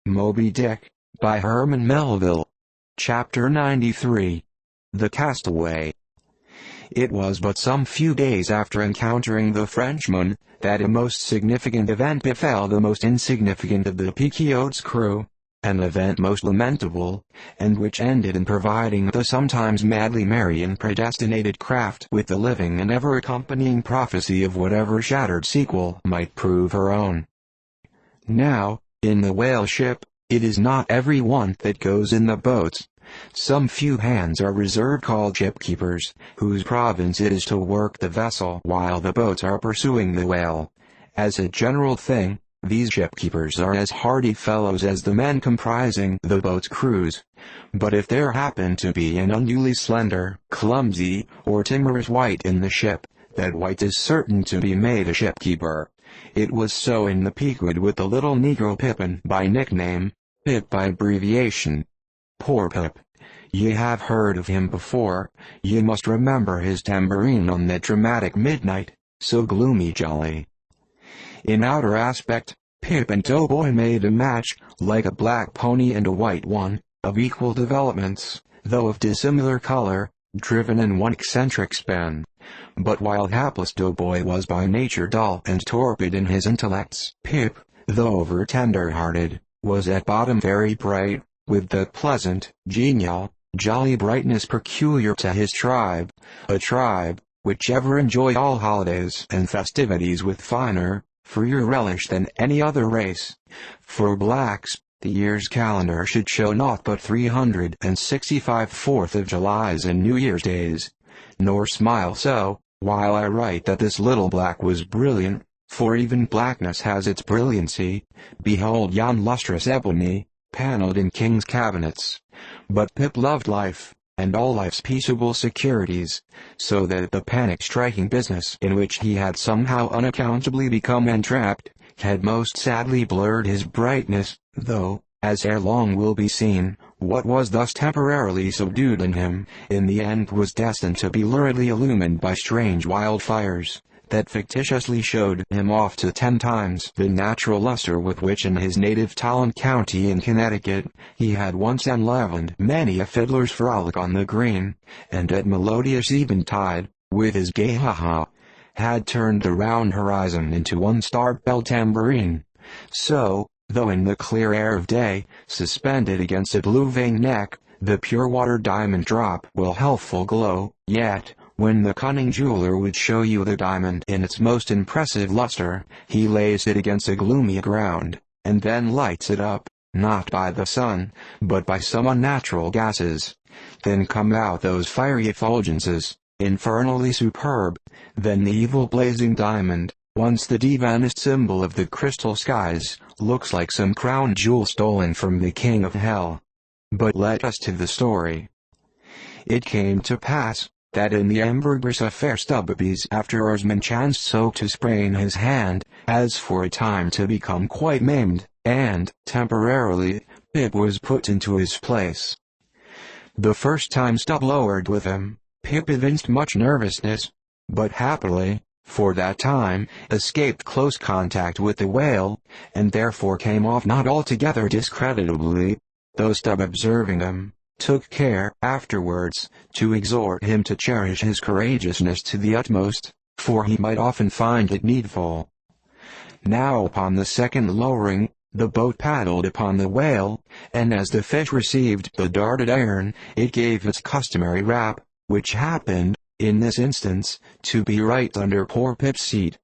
Moby-Dick, by Herman Melville. Chapter 93. The Castaway. It was but some few days after encountering the Frenchman, that a most significant event befell the most insignificant of the Pequod's crew, an event most lamentable, and which ended in providing the sometimes madly merry and predestinated craft with the living and ever-accompanying prophecy of whatever shattered sequel might prove her own. Now, in the whale ship, it is not every one that goes in the boats. Some few hands are reserved called shipkeepers, whose province it is to work the vessel while the boats are pursuing the whale. As a general thing, these shipkeepers are as hardy fellows as the men comprising the boat's crews. But if there happen to be an unduly slender, clumsy, or timorous wight in the ship, that wight is certain to be made a shipkeeper. It was so in the Pequod with the little negro Pippin by nickname, Pip by abbreviation. Poor Pip. Ye have heard of him before. Ye must remember his tambourine on that dramatic midnight, so gloomy jolly. In outer aspect, Pip and Doughboy made a match, like a black pony and a white one, of equal developments, though of dissimilar color, driven in one eccentric span. But while hapless Doughboy was by nature dull and torpid in his intellects, Pip, though over tender-hearted, was at bottom very bright, with that pleasant, genial, jolly brightness peculiar to his tribe, a tribe which ever enjoy all holidays and festivities with finer, freer relish than any other race. For blacks, the year's calendar should show naught but 365 Fourth of Julys and New Year's days. Nor smile so, while I write that this little black was brilliant, for even blackness has its brilliancy. Behold yon lustrous ebony, paneled in king's cabinets. But Pip loved life, and all life's peaceable securities, so that the panic-striking business in which he had somehow unaccountably become entrapped, had most sadly blurred his brightness, though, as ere long will be seen, what was thus temporarily subdued in him, in the end was destined to be luridly illumined by strange wildfires, that fictitiously showed him off to 10 times the natural luster with which in his native Talon County in Connecticut, he had once enlivened many a fiddler's frolic on the green, and at melodious eventide, with his gay ha-ha, had turned the round horizon into one star-belled tambourine. So, though in the clear air of day, suspended against a blue-veined neck, the pure-water diamond drop will healthful glow, yet, when the cunning jeweler would show you the diamond in its most impressive luster, he lays it against a gloomy ground, and then lights it up, not by the sun, but by some unnatural gases. Then come out those fiery effulgences, infernally superb. Then the evil blazing diamond, once the divinest symbol of the crystal skies, looks like some crown jewel stolen from the king of hell. But let us to the story. It came to pass, that in the ambergris affair Stubbies after Herman chanced so to sprain his hand, as for a time to become quite maimed, and, temporarily, Pip was put into his place. The first time Stub lowered with him, Pip evinced much nervousness, but happily, for that time, escaped close contact with the whale, and therefore came off not altogether discreditably, though Stub observing him, took care, afterwards, to exhort him to cherish his courageousness to the utmost, for he might often find it needful. Now upon the second lowering, the boat paddled upon the whale, and as the fish received the darted iron, it gave its customary rap, which happened, in this instance, to be right under poor Pip's seat.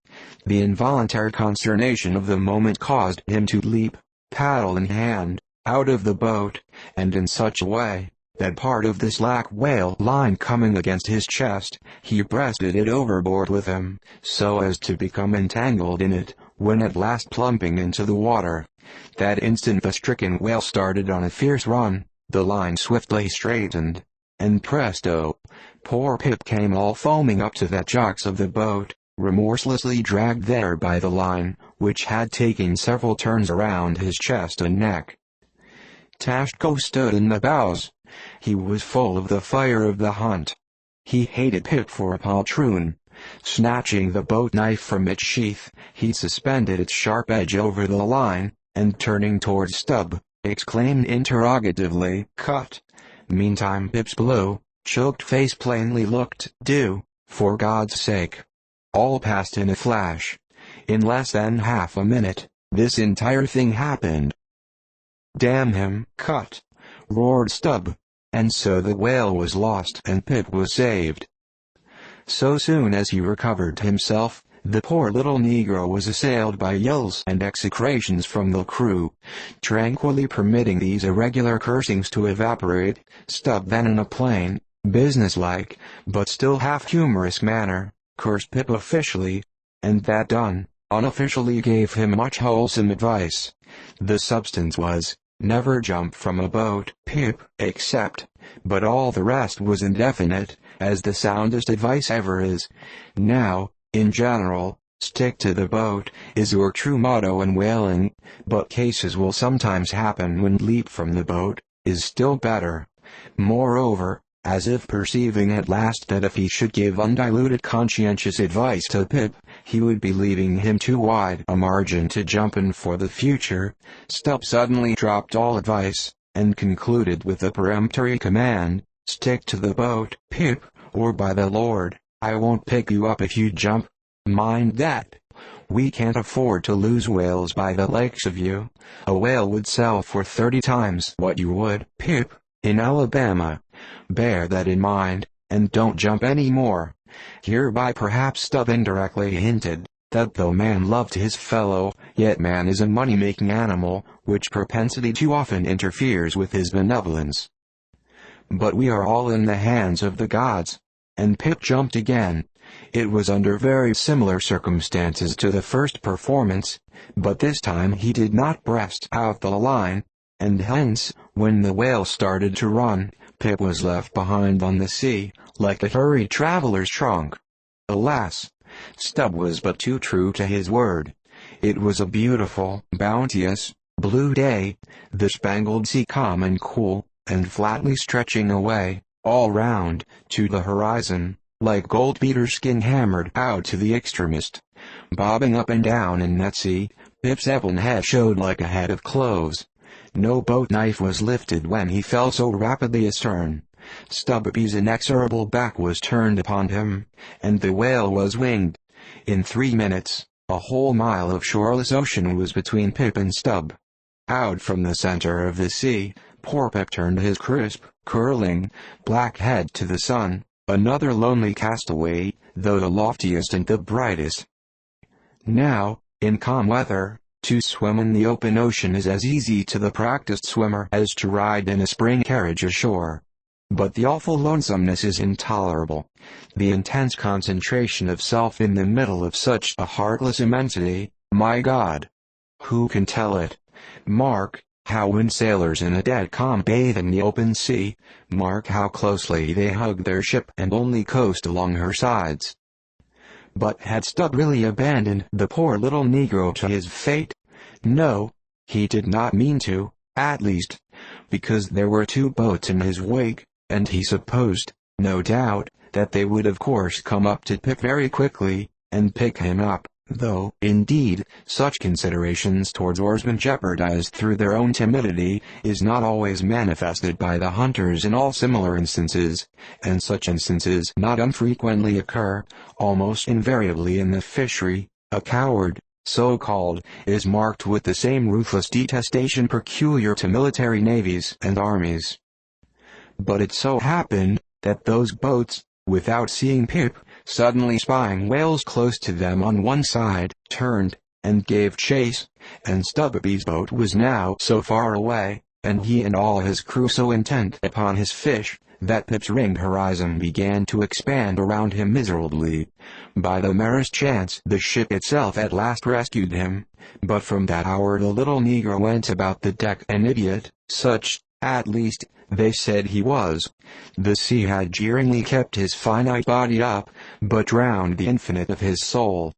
The involuntary consternation of the moment caused him to leap, paddle in hand, out of the boat, and in such a way, that part of the slack whale line coming against his chest, he breasted it overboard with him, so as to become entangled in it, when at last plumping into the water. That instant the stricken whale started on a fierce run, the line swiftly straightened, and presto! Poor Pip came all foaming up to the jocks of the boat, remorselessly dragged there by the line, which had taken several turns around his chest and neck. Tashko stood in the bows. He was full of the fire of the hunt. He hated Pip for a poltroon. Snatching the boat knife from its sheath, he suspended its sharp edge over the line, and turning towards Stub, exclaimed interrogatively. "Cut." Meantime Pip's blue, choked face plainly looked, "Do, for God's sake." All passed in a flash. In less than half a minute, this entire thing happened. "Damn him!" "Cut!" roared Stubb. And so the whale was lost and Pip was saved. So soon as he recovered himself, the poor little Negro was assailed by yells and execrations from the crew. Tranquilly permitting these irregular cursings to evaporate, Stubb then in a plain, businesslike, but still half-humorous manner, cursed Pip officially, and that done, unofficially gave him much wholesome advice. The substance was, never jump from a boat, Pip, except, but all the rest was indefinite, as the soundest advice ever is. Now, in general, stick to the boat, is your true motto in whaling, but cases will sometimes happen when leap from the boat, is still better. Moreover, as if perceiving at last that if he should give undiluted conscientious advice to Pip, he would be leaving him too wide a margin to jump in for the future, Stubb suddenly dropped all advice, and concluded with a peremptory command, "Stick to the boat, Pip, or by the Lord, I won't pick you up if you jump. Mind that. We can't afford to lose whales by the likes of you. A whale would sell for 30 times what you would, Pip, in Alabama. Bear that in mind, and don't jump any more." Hereby perhaps Stubb indirectly hinted, that though man loved his fellow, yet man is a money-making animal, which propensity too often interferes with his benevolence. But we are all in the hands of the gods. And Pip jumped again. It was under very similar circumstances to the first performance, but this time he did not breast out the line, and hence, when the whale started to run, Pip was left behind on the sea, like a hurried traveler's trunk. Alas! Stubb was but too true to his word. It was a beautiful, bounteous, blue day, the spangled sea calm and cool, and flatly stretching away, all round, to the horizon, like gold-beater skin hammered out to the extremist. Bobbing up and down in that sea, Pip's ebon head showed like a head of cloves. No boat knife was lifted when he fell so rapidly astern. Stubby's inexorable back was turned upon him, and the whale was winged. In 3 minutes, a whole mile of shoreless ocean was between Pip and Stubb. Out from the center of the sea, poor Pip turned his crisp, curling, black head to the sun, another lonely castaway, though the loftiest and the brightest. Now, in calm weather, to swim in the open ocean is as easy to the practiced swimmer as to ride in a spring carriage ashore. But the awful lonesomeness is intolerable. The intense concentration of self in the middle of such a heartless immensity, my God! Who can tell it? Mark how when sailors in a dead calm bathe in the open sea, mark how closely they hug their ship and only coast along her sides. But had Stubb really abandoned the poor little Negro to his fate? No, he did not mean to, at least, because there were 2 boats in his wake, and he supposed, no doubt, that they would of course come up to Pip very quickly, and pick him up, though, indeed, such considerations towards oarsmen jeopardized through their own timidity, is not always manifested by the hunters in all similar instances, and such instances not unfrequently occur, almost invariably in the fishery. A coward, so called, is marked with the same ruthless detestation peculiar to military navies and armies. But it so happened, that those boats, without seeing Pip, suddenly spying whales close to them on one side, turned, and gave chase, and Stubby's boat was now so far away, and he and all his crew so intent upon his fish, that Pip's ringed horizon began to expand around him miserably. By the merest chance the ship itself at last rescued him, but from that hour the little Negro went about the deck an idiot, such, at least, they said he was. The sea had jeeringly kept his finite body up, but drowned the infinite of his soul.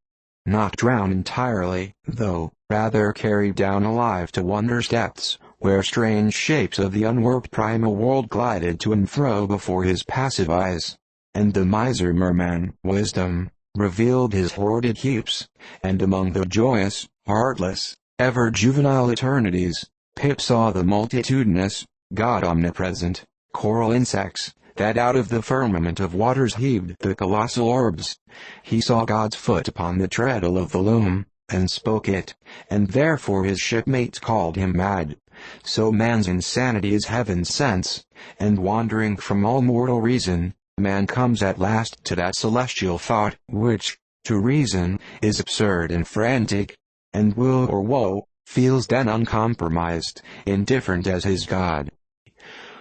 Not drowned entirely, though, rather carried down alive to wondrous depths, where strange shapes of the unworked primal world glided to and fro before his passive eyes. And the miser Merman, wisdom, revealed his hoarded heaps, and among the joyous, heartless, ever juvenile eternities, Pip saw the multitudinous, God omnipresent, coral insects, that out of the firmament of waters heaved the colossal orbs. He saw God's foot upon the treadle of the loom, and spoke it, and therefore his shipmates called him mad. So man's insanity is heaven's sense, and wandering from all mortal reason, man comes at last to that celestial thought, which, to reason, is absurd and frantic, and will or woe, feels then uncompromised, indifferent as his God.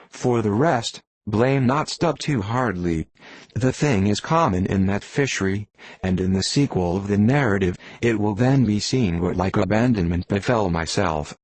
For the rest, blame not Stubb too hardly. The thing is common in that fishery, and in the sequel of the narrative, it will then be seen what like abandonment befell myself.